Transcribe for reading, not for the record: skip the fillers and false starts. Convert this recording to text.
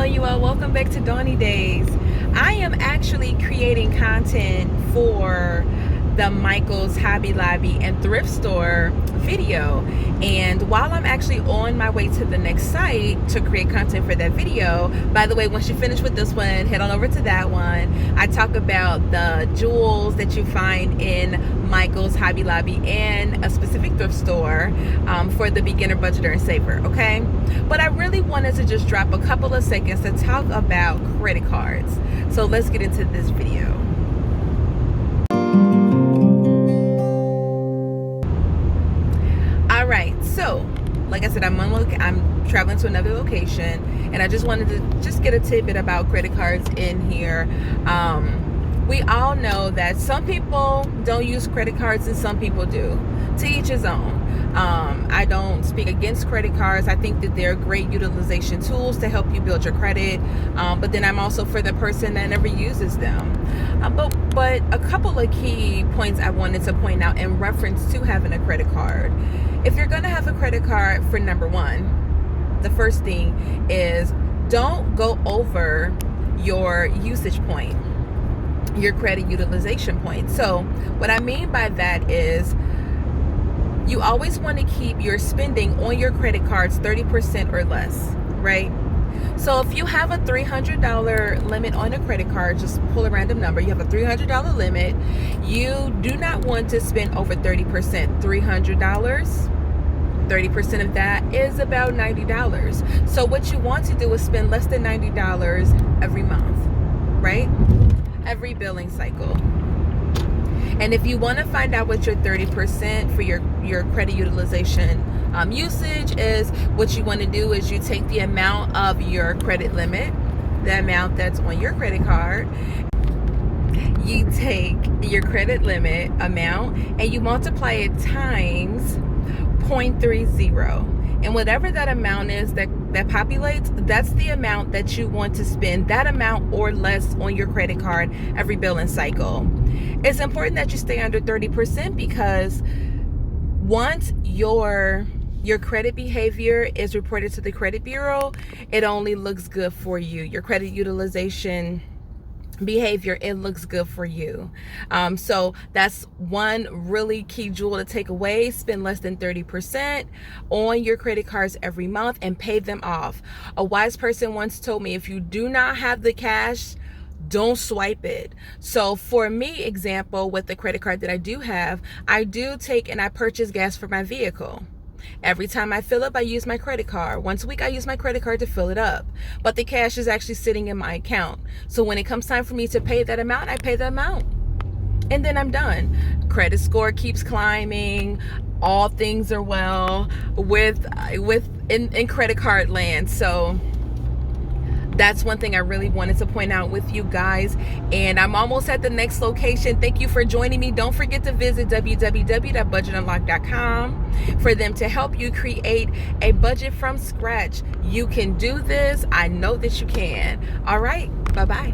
you all. Welcome back to Dawny Days. I am actually creating content for the Michael's Hobby Lobby and Thrift Store video, and while I'm actually on my way to the next site to create content for that video, by the way, once you finish with this one, head on over to that one. I talk about the jewels that you find in Michael's Hobby Lobby and a specific thrift store for the beginner, budgeter, and saver. Okay, but I really wanted to just drop a couple of seconds to talk about credit cards. So let's get into this video. All right, so like I said, I'm traveling to another location, and I just wanted to just get a tidbit about credit cards in here. We all know that some people don't use credit cards and some people do. To each his own. I don't speak against credit cards. I think that they're great utilization tools to help you build your credit, but then I'm also for the person that never uses them. But a couple of key points I wanted to point out in reference to having a credit card. If you're going to have a credit card, for number one, the first thing is don't go over your usage point, your credit utilization point. So what I mean by that is you always want to keep your spending on your credit cards 30% or less, right? So if you have a $300 limit on a credit card, just pull a random number, you have a $300 limit, you do not want to spend over 30%. $300, 30% of that is about $90. So what you want to do is spend less than $90 every month, right? Every billing cycle. And if you want to find out what your 30% for your credit utilization usage is, what you want to do is you take the amount of your credit limit, the amount that's on your credit card, you take your credit limit amount and you multiply it times 0.30. And whatever that amount is that populates, that's the amount that you want to spend, that amount or less on your credit card every billing cycle. It's important that you stay under 30% because once your credit behavior is reported to the credit bureau, it only looks good for you. Your credit utilization behavior, it looks good for you. So that's one really key jewel to take away. Spend less than 30% on your credit cards every month and pay them off. A wise person once told me, if you do not have the cash, don't swipe it. So for me, example, with the credit card that I do have, I do take and I purchase gas for my vehicle. Every time I fill up, I use my credit card. Once a week, I use my credit card to fill it up. But the cash is actually sitting in my account. So when it comes time for me to pay that amount, I pay the amount. And then I'm done. Credit score keeps climbing. All things are well in credit card land. So that's one thing I really wanted to point out with you guys. And I'm almost at the next location. Thank you for joining me. Don't forget to visit www.budgetunlock.com for them to help you create a budget from scratch. You can do this. I know that you can. All right. Bye-bye.